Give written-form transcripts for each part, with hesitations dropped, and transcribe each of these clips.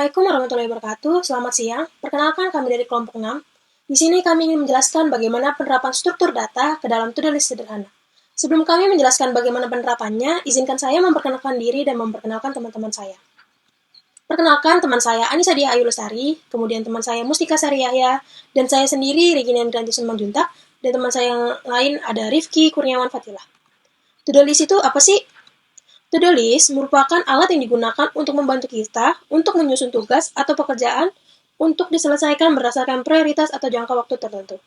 Assalamualaikum warahmatullahi wabarakatuh. Selamat siang. Perkenalkan kami dari kelompok 6. Di sini kami ingin menjelaskan bagaimana penerapan struktur data ke dalam to-do list sederhana. Sebelum kami menjelaskan bagaimana penerapannya, izinkan saya memperkenalkan diri dan memperkenalkan teman-teman saya. Perkenalkan teman saya Anissa Diah Ayu Lestari, kemudian teman saya Mustika Sari Yahya, dan saya sendiri Regina Indranti Simanjuntak, dan teman saya yang lain ada Rifki Kurniawan Fatilah. To-do list itu apa sih? To-do list merupakan alat yang digunakan untuk membantu kita untuk menyusun tugas atau pekerjaan untuk diselesaikan berdasarkan prioritas atau jangka waktu tertentu.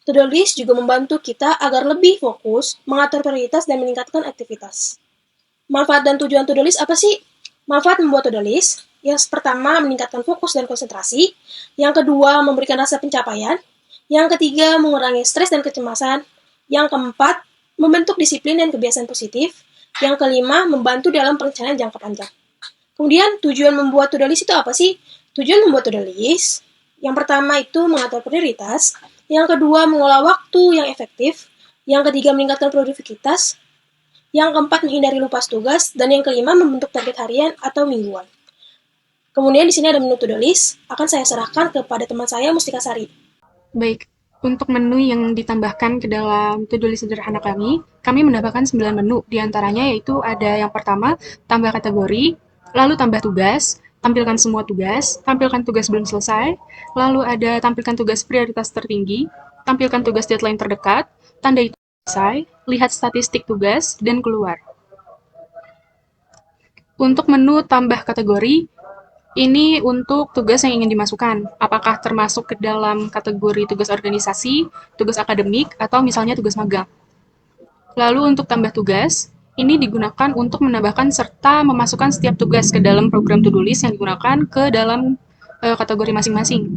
To-do list juga membantu kita agar lebih fokus, mengatur prioritas, dan meningkatkan aktivitas. Manfaat dan tujuan to-do list apa sih? Manfaat membuat to-do list, yang pertama meningkatkan fokus dan konsentrasi, yang kedua memberikan rasa pencapaian, yang ketiga mengurangi stres dan kecemasan, yang keempat membentuk disiplin dan kebiasaan positif, yang kelima, membantu dalam perencanaan jangka panjang. Kemudian, tujuan membuat to-do list itu apa sih? Tujuan membuat to-do list, yang pertama itu mengatur prioritas, yang kedua mengolah waktu yang efektif, yang ketiga meningkatkan produktivitas, yang keempat menghindari lupa tugas, dan yang kelima membentuk target harian atau mingguan. Kemudian di sini ada menu to-do list, akan saya serahkan kepada teman saya Mustika Sari. Baik, untuk menu yang ditambahkan ke dalam to-do list sederhana kami menambahkan 9 menu. Di antaranya yaitu ada yang pertama, tambah kategori, lalu tambah tugas, tampilkan semua tugas, tampilkan tugas belum selesai, lalu ada tampilkan tugas prioritas tertinggi, tampilkan tugas deadline terdekat, tandai selesai, lihat statistik tugas, dan keluar. Untuk menu tambah kategori, ini untuk tugas yang ingin dimasukkan. Apakah termasuk ke dalam kategori tugas organisasi, tugas akademik, atau misalnya tugas magang. Lalu untuk tambah tugas, ini digunakan untuk menambahkan serta memasukkan setiap tugas ke dalam program to-do list yang digunakan ke dalam kategori masing-masing.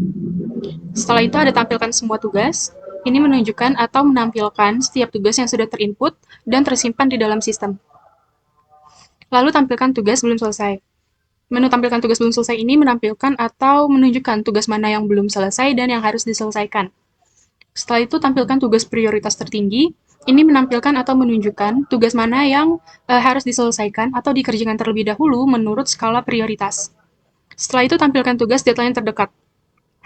Setelah itu ada tampilkan semua tugas. Ini menunjukkan atau menampilkan setiap tugas yang sudah terinput dan tersimpan di dalam sistem. Lalu tampilkan tugas belum selesai. Menu tampilkan tugas belum selesai ini menampilkan atau menunjukkan tugas mana yang belum selesai dan yang harus diselesaikan. Setelah itu tampilkan tugas prioritas tertinggi. Ini menampilkan atau menunjukkan tugas mana yang harus diselesaikan atau dikerjakan terlebih dahulu menurut skala prioritas. Setelah itu tampilkan tugas deadline terdekat.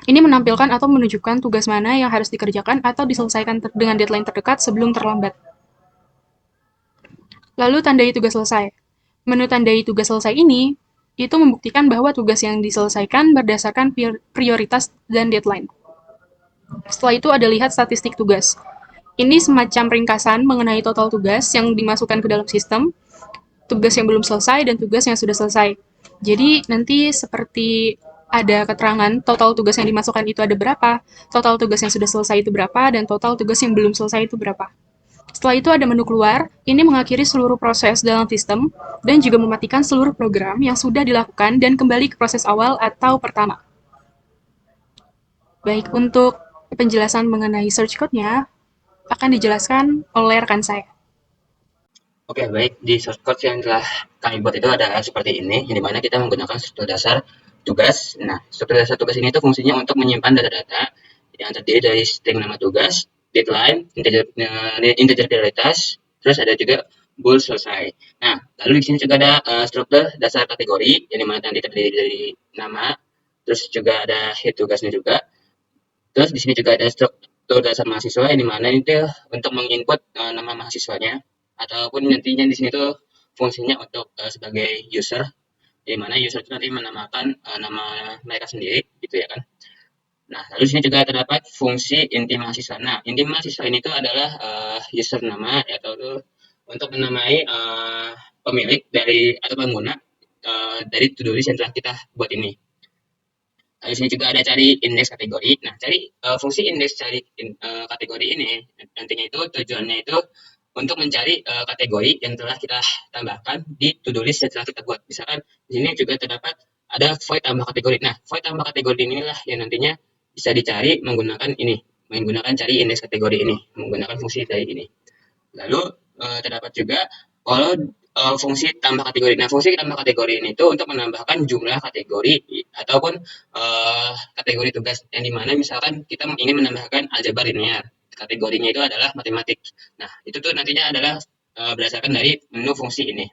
Ini menampilkan atau menunjukkan tugas mana yang harus dikerjakan atau diselesaikan dengan deadline terdekat sebelum terlambat. Lalu tandai tugas selesai. Menu tandai tugas selesai ini itu membuktikan bahwa tugas yang diselesaikan berdasarkan prioritas dan deadline. Setelah itu ada lihat statistik tugas. Ini semacam ringkasan mengenai total tugas yang dimasukkan ke dalam sistem, tugas yang belum selesai, dan tugas yang sudah selesai. Jadi nanti seperti ada keterangan total tugas yang dimasukkan itu ada berapa, total tugas yang sudah selesai itu berapa, dan total tugas yang belum selesai itu berapa. Setelah itu ada menu keluar, ini mengakhiri seluruh proses dalam sistem dan juga mematikan seluruh program yang sudah dilakukan dan kembali ke proses awal atau pertama. Baik, untuk penjelasan mengenai search code-nya akan dijelaskan oleh rekan saya. Oke, baik. Di source code yang telah kami buat itu ada seperti ini, yang dimana kita menggunakan struktur dasar tugas. Nah, struktur dasar tugas ini itu fungsinya untuk menyimpan data-data yang terdiri dari string nama tugas, deadline, integer prioritas, terus ada juga bool selesai. Nah, lalu di sini juga ada struktur dasar kategori, yang dimana nanti terdiri dari nama, terus juga ada head tugasnya juga. Terus di sini juga ada struktur dasar mahasiswa, yang dimana itu untuk menginput nama mahasiswanya, ataupun nantinya di sini tuh fungsinya untuk sebagai user, di mana user itu nanti menamakan nama mereka sendiri, gitu ya kan. Nah, lalu di sini juga terdapat fungsi inti mahasiswa. Nah, inti mahasiswa ini tuh adalah user nama atau tuh untuk menamai pemilik dari atau pengguna dari to-do list yang telah kita buat ini. Di sini juga ada cari indeks kategori. Nah, cari fungsi indeks cari kategori ini nantinya itu tujuannya itu untuk mencari kategori yang telah kita tambahkan di to-do list yang telah kita buat. Misalkan di sini juga terdapat ada void tambah kategori. Nah, void tambah kategori inilah yang nantinya bisa dicari menggunakan ini, menggunakan cari indeks kategori ini, menggunakan fungsi dari ini. Lalu terdapat juga kalau fungsi tambah kategori. Nah, fungsi tambah kategori ini itu untuk menambahkan jumlah kategori ataupun kategori tugas yang dimana misalkan kita ingin menambahkan aljabar linear. Kategorinya itu adalah matematik. Nah, itu tuh nantinya adalah berdasarkan dari menu fungsi ini.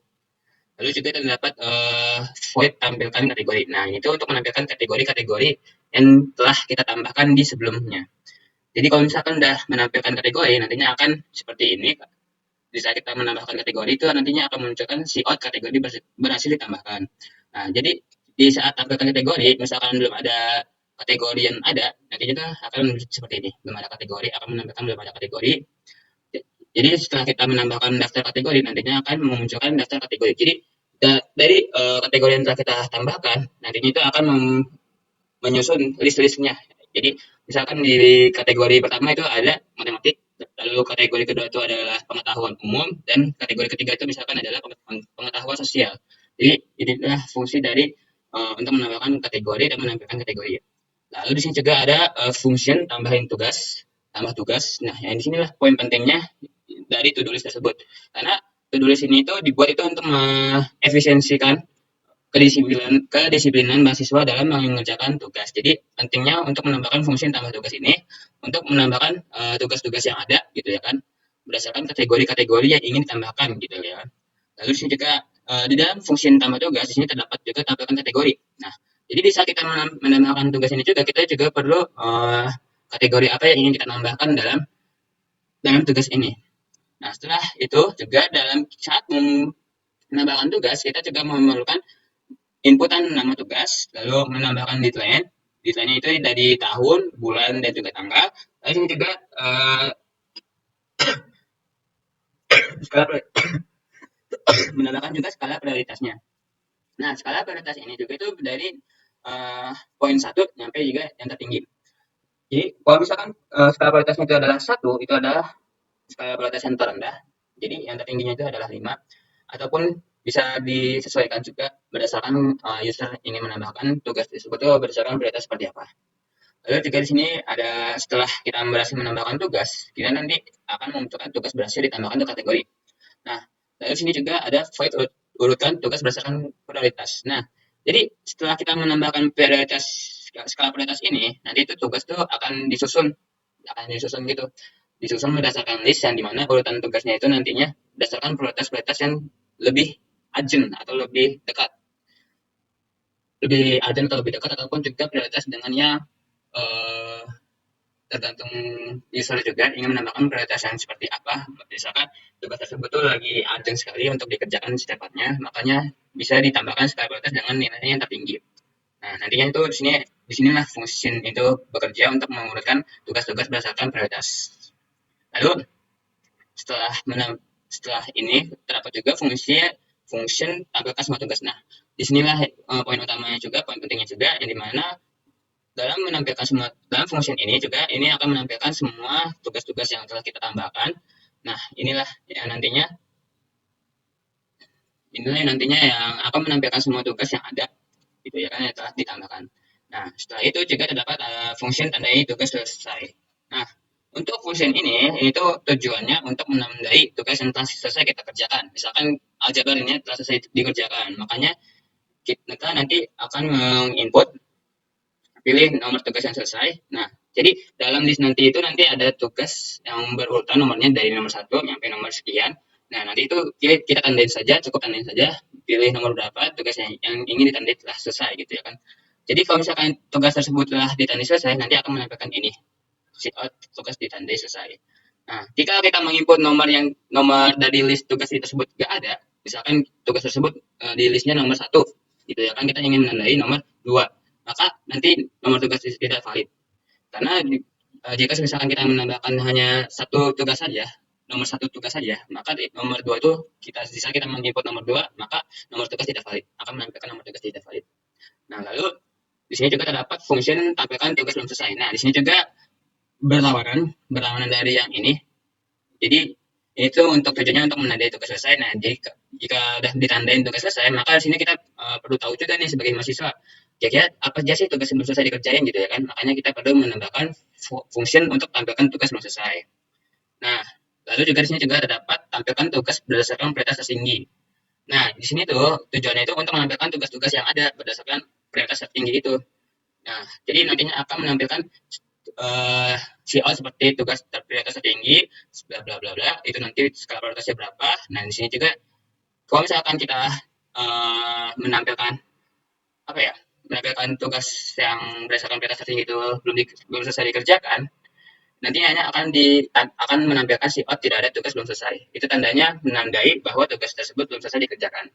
Lalu juga terdapat void tampilkan kategori. Nah, itu untuk menampilkan kategori-kategori yang telah kita tambahkan di sebelumnya. Jadi kalau misalkan udah menampilkan kategori, nantinya akan seperti ini. Di saat kita menambahkan kategori itu nantinya akan memunculkan si out kategori berhasil ditambahkan. Nah, jadi di saat tampilkan kategori, misalkan belum ada kategori yang ada, nantinya itu akan seperti ini. Belum ada kategori, akan menampilkan belum ada kategori. Jadi setelah kita menambahkan daftar kategori, nantinya akan memunculkan daftar kategori. Jadi dari kategori yang telah kita tambahkan, nantinya itu akan menyusun list-listnya. Jadi misalkan di kategori pertama itu ada matematik, lalu kategori kedua itu adalah pengetahuan umum, dan kategori ketiga itu misalkan adalah pengetahuan sosial. Jadi inilah fungsi dari untuk menambahkan kategori dan menampilkan kategori. Lalu di sini juga ada function tambahin tugas, tambah tugas. Nah, yang di sinilah poin pentingnya dari to-do list tersebut. Karena to-do list ini itu dibuat itu untuk mengefisiensikan kedisiplinan mahasiswa dalam mengerjakan tugas. Jadi pentingnya untuk menambahkan fungsi tambah tugas ini untuk menambahkan tugas-tugas yang ada gitu ya kan, berdasarkan kategori-kategori yang ingin ditambahkan gitu ya. Lalu di sini juga di dalam fungsi tambah tugas di sini terdapat juga tambahkan kategori. Nah, jadi di saat kita menambahkan tugas ini juga kita juga perlu kategori apa yang ingin kita tambahkan dalam tugas ini. Nah, setelah itu juga dalam saat menambahkan tugas kita juga memerlukan inputan nama tugas, lalu menambahkan deadline. Deadline-nya itu dari tahun, bulan, dan juga tanggal. Lalu ini juga menambahkan juga skala prioritasnya. Nah, skala prioritas ini juga itu dari poin 1 sampai juga yang tertinggi. Jadi, kalau misalkan skala prioritasnya itu adalah 1, itu adalah skala prioritas yang terendah. Jadi, yang tertingginya itu adalah 5. Ataupun bisa disesuaikan juga berdasarkan user ingin menambahkan tugas tersebut itu berdasarkan prioritas seperti apa. Lalu juga di sini ada setelah kita berhasil menambahkan tugas, kita nanti akan memunculkan tugas berhasil ditambahkan ke kategori. Nah, lalu di sini juga ada void urutan tugas berdasarkan prioritas. Nah, jadi setelah kita menambahkan prioritas skala prioritas ini, nanti itu tugas itu akan disusun gitu. Disusun berdasarkan list yang dimana urutan tugasnya itu nantinya berdasarkan prioritas-prioritas yang lebih urgent atau lebih dekat. Lebih urgent atau lebih dekat ataupun juga prioritas dengannya tergantung user juga ingin menambahkan prioritas yang seperti apa. Misalkan tugas tersebut tuh lagi urgent sekali untuk dikerjakan secepatnya, makanya bisa ditambahkan skala prioritas dengan nilainya yang tertinggi. Nah, nantinya itu di sinilah fungsi itu bekerja untuk mengurutkan tugas-tugas berdasarkan prioritas. Lalu setelah ini terdapat juga function tampilkan semua tugas. Nah, disinilah poin utamanya juga, poin pentingnya juga, yang dimana dalam function ini juga ini akan menampilkan semua tugas-tugas yang telah kita tambahkan. Nah, inilah yang nantinya yang akan menampilkan semua tugas yang ada gitu ya kan, yang telah ditambahkan. Nah, setelah itu juga terdapat function tandai tugas selesai. Nah, untuk function ini itu tujuannya untuk menandai tugas yang telah selesai kita kerjakan. Misalkan aljabar ini telah selesai dikerjakan, makanya kita nanti akan menginput pilih nomor tugas yang selesai. Nah, jadi dalam list nanti itu nanti ada tugas yang berurutan nomornya dari nomor 1 sampai nomor sekian. Nah, nanti itu kita tandain saja, cukup tandain saja, pilih nomor berapa tugasnya yang ingin ditandai telah selesai gitu ya kan. Jadi kalau misalkan tugas tersebut telah ditandai selesai, nanti akan menampilkan ini, sheet out tugas ditandai selesai. Nah, jika kita menginput nomor dari list tugas tersebut nggak ada, misalkan tugas tersebut di listnya nomor 1, gitu ya kan, kita ingin menandai nomor 2, maka nanti nomor tugas tidak valid. Karena jika misalkan kita menambahkan hanya satu tugas saja, nomor 1 tugas saja, maka di nomor 2 itu jika kita menginput nomor 2, maka nomor tugas tidak valid, akan menampilkan nomor tugas tidak valid. Nah, lalu di sini juga terdapat fungsi tampilkan tugas belum selesai. Nah, di sini juga berlawanan dari yang ini. Jadi itu untuk tujuannya untuk menandai tugas selesai. Nah, jadi jika sudah ditandain tugas selesai, maka di sini kita perlu tahu juga nih sebagai mahasiswa, kira-kira apa aja sih tugas yang belum selesai dikerjain gitu ya kan. Makanya kita perlu menambahkan fungsi untuk tampilkan tugas belum selesai. Nah, lalu juga di sini juga terdapat tampilkan tugas berdasarkan prioritas tertinggi. Nah, di sini tuh tujuannya itu untuk menampilkan tugas-tugas yang ada berdasarkan prioritas tertinggi itu. Nah, jadi nantinya akan menampilkan CL seperti tugas prioritas tertinggi, bla bla bla bla, itu nanti skala prioritasnya berapa. Nah, di sini juga kalau misalkan kita menampilkan apa ya, menampilkan tugas yang berdasarkan prioritas tertinggi itu belum selesai dikerjakan, nantinya akan menampilkan sifat tidak ada tugas belum selesai. Itu tandanya menandai bahwa tugas tersebut belum selesai dikerjakan.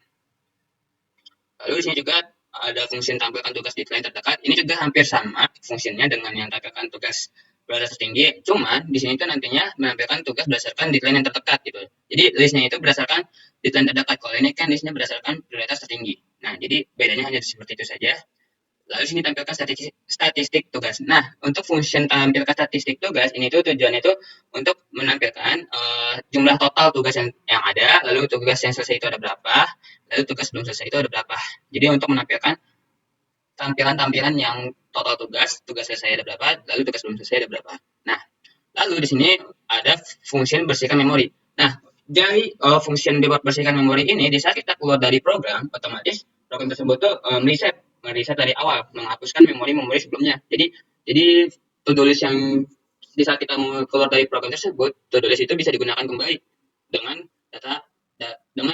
Lalu di sini juga ada fungsi tampilkan tugas deadline terdekat. Ini juga hampir sama fungsinya dengan yang tampilkan tugas prioritas tertinggi. Cuman di sini itu nantinya menampilkan tugas berdasarkan deadline yang terdekat gitu. Jadi listnya itu berdasarkan deadline terdekat. Kalau ini kan listnya berdasarkan prioritas tertinggi. Nah, jadi bedanya hanya seperti itu saja. Lalu sini tampilkan statistik tugas. Nah, untuk fungsi tampilkan statistik tugas, ini tuh tujuannya itu untuk menampilkan jumlah total tugas yang ada, lalu tugas yang selesai itu ada berapa, lalu tugas belum selesai itu ada berapa. Jadi untuk menampilkan tampilan-tampilan yang total tugas selesai ada berapa, lalu tugas belum selesai ada berapa. Nah, lalu di sini ada fungsi bersihkan memori. Nah, dari fungsi bersihkan memori ini, di saat kita keluar dari program, otomatis program tersebut tuh meriset dari awal, menghapuskan memori-memori sebelumnya. Jadi to-do list yang di saat kita mau keluar dari program tersebut, to-do list itu bisa digunakan kembali dengan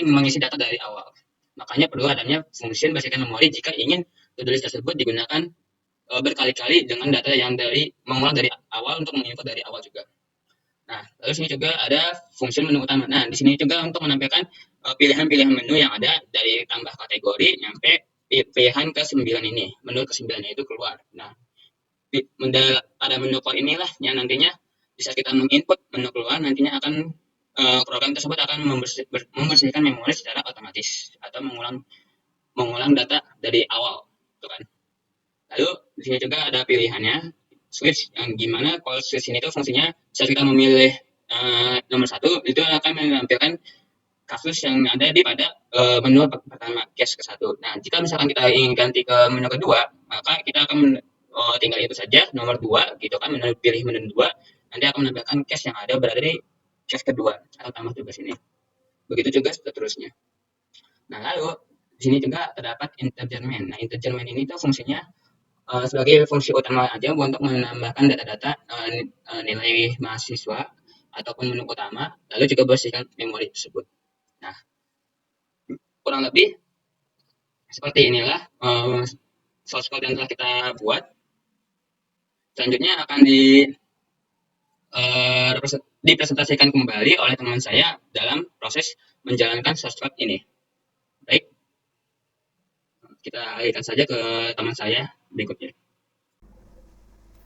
mengisi data dari awal. Makanya perlu adanya fungsi bersihkan memori jika ingin to-do list tersebut digunakan berkali-kali dengan data yang mengulang dari awal untuk menginput dari awal juga. Nah, lalu sini juga ada fungsi menu utama. Nah, di sini juga untuk menampilkan pilihan-pilihan menu yang ada dari tambah kategori sampai pilihan ke-9 ini. Menu ke-9 itu keluar. Nah, pada menu core inilah yang nantinya bisa kita menginput menu keluar, nantinya akan program tersebut akan membersihkan memori secara otomatis atau mengulang data dari awal, gitu kan. Lalu di sini juga ada pilihannya switch, yang gimana kalau switch ini tuh fungsinya saat kita memilih nomor 1 itu akan menampilkan kasus yang ada pada menu pertama case ke-1. Nah, jika misalkan kita ingin ganti ke menu kedua, maka kita akan tinggal itu saja nomor 2 gitu kan, pilih menu 2, nanti akan menampilkan case yang ada berada di case kedua atau tambah tugas ini. Begitu juga seterusnya. Nah, lalu di sini juga terdapat integer main. Nah, integer main ini tuh fungsinya sebagai fungsi utama aja untuk menambahkan data-data nilai mahasiswa ataupun menu utama, lalu juga bersihkan memori tersebut. Nah, kurang lebih seperti inilah source code yang telah kita buat. Selanjutnya akan dipresentasikan kembali oleh teman saya dalam proses menjalankan source code ini. Baik, kita alihkan saja ke teman saya berikutnya.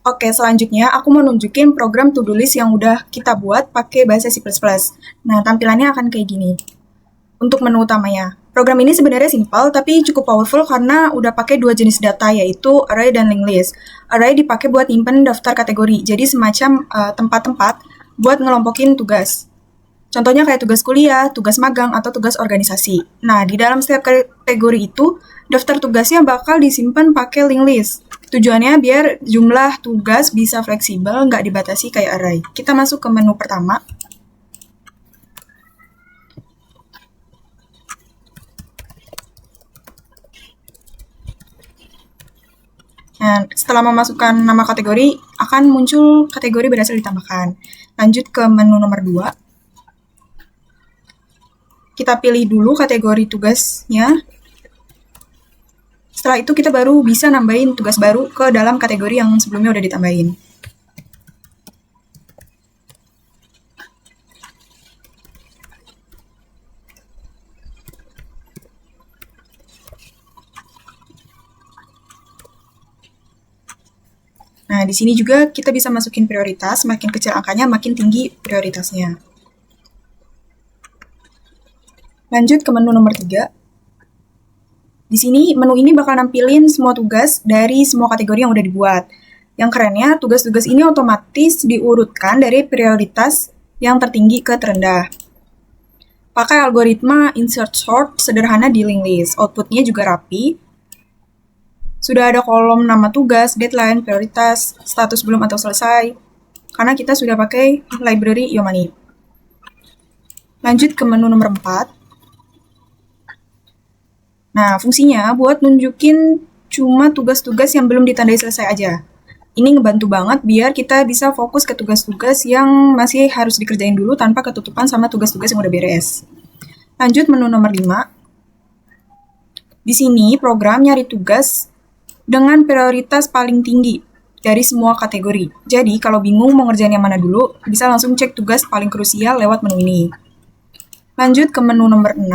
Oke, selanjutnya aku mau nunjukin program to-do list yang udah kita buat pakai bahasa C++. Nah, tampilannya akan kayak gini. Untuk menu utamanya, program ini sebenarnya simpel tapi cukup powerful karena udah pakai 2 jenis data, yaitu array dan linked list. Array dipakai buat nyimpen daftar kategori, jadi semacam tempat-tempat buat ngelompokin tugas. Contohnya kayak tugas kuliah, tugas magang, atau tugas organisasi. Nah, di dalam setiap kategori itu, daftar tugasnya bakal disimpan pakai linked list. Tujuannya biar jumlah tugas bisa fleksibel, nggak dibatasi kayak array. Kita masuk ke menu pertama. Nah, setelah memasukkan nama kategori, akan muncul kategori berhasil ditambahkan. Lanjut ke menu nomor 2. Kita pilih dulu kategori tugasnya. Setelah itu kita baru bisa nambahin tugas baru ke dalam kategori yang sebelumnya udah ditambahin. Nah, di sini juga kita bisa masukin prioritas, makin kecil angkanya, makin tinggi prioritasnya. Lanjut ke menu nomor 3. Di sini, menu ini bakal nampilin semua tugas dari semua kategori yang udah dibuat. Yang kerennya, tugas-tugas ini otomatis diurutkan dari prioritas yang tertinggi ke terendah. Pakai algoritma insert sort sederhana di linked list. Outputnya juga rapi. Sudah ada kolom nama tugas, deadline, prioritas, status belum atau selesai. Karena kita sudah pakai library Yomani. Lanjut ke menu nomor 4. Nah, fungsinya buat nunjukin cuma tugas-tugas yang belum ditandai selesai aja. Ini ngebantu banget biar kita bisa fokus ke tugas-tugas yang masih harus dikerjain dulu tanpa ketutupan sama tugas-tugas yang udah beres. Lanjut menu nomor 5. Di sini program nyari tugas dengan prioritas paling tinggi dari semua kategori. Jadi kalau bingung mau ngerjain yang mana dulu, bisa langsung cek tugas paling krusial lewat menu ini. Lanjut ke menu nomor 6.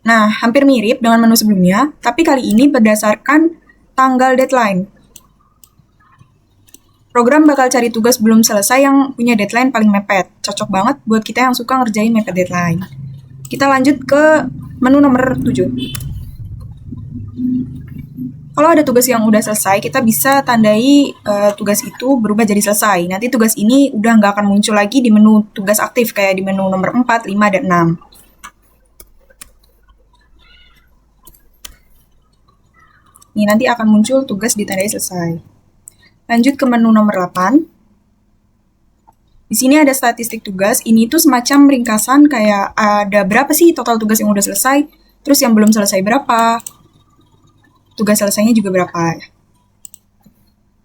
Nah, hampir mirip dengan menu sebelumnya, tapi kali ini berdasarkan tanggal deadline. Program bakal cari tugas belum selesai yang punya deadline paling mepet. Cocok banget buat kita yang suka ngerjain mepet deadline. Kita lanjut ke menu nomor 7. Kalau ada tugas yang udah selesai, kita bisa tandai tugas itu berubah jadi selesai. Nanti tugas ini udah nggak akan muncul lagi di menu tugas aktif, kayak di menu nomor 4, 5, dan 6. Ini nanti akan muncul tugas ditandai selesai. Lanjut ke menu nomor 8. Di sini ada statistik tugas. Ini tuh semacam ringkasan kayak ada berapa sih total tugas yang udah selesai, terus yang belum selesai berapa, tugas selesainya juga berapa.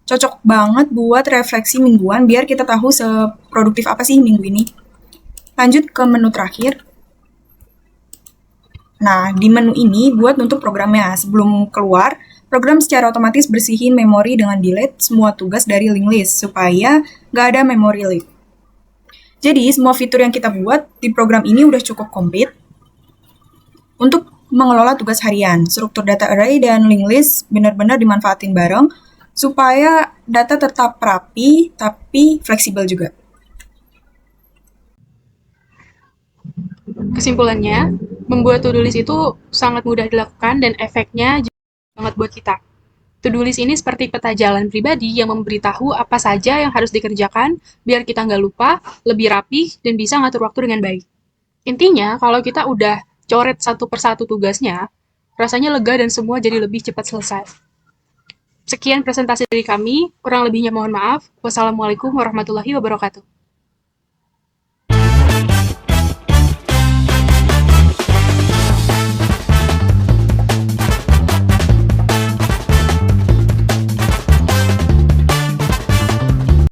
Cocok banget buat refleksi mingguan biar kita tahu seproduktif apa sih minggu ini. Lanjut ke menu terakhir. Nah, di menu ini buat nutup programnya. Sebelum keluar, program secara otomatis bersihin memori dengan delete semua tugas dari link list supaya nggak ada memory leak. Jadi, semua fitur yang kita buat di program ini udah cukup komplit untuk mengelola tugas harian. Struktur data array dan link list benar-benar dimanfaatin bareng supaya data tetap rapi tapi fleksibel juga. Kesimpulannya, membuat to-do list itu sangat mudah dilakukan dan efeknya banget buat kita. To-do list ini seperti peta jalan pribadi yang memberitahu apa saja yang harus dikerjakan biar kita nggak lupa, lebih rapi, dan bisa ngatur waktu dengan baik. Intinya, kalau kita udah coret satu persatu tugasnya, rasanya lega dan semua jadi lebih cepat selesai. Sekian presentasi dari kami, kurang lebihnya mohon maaf. Wassalamualaikum warahmatullahi wabarakatuh.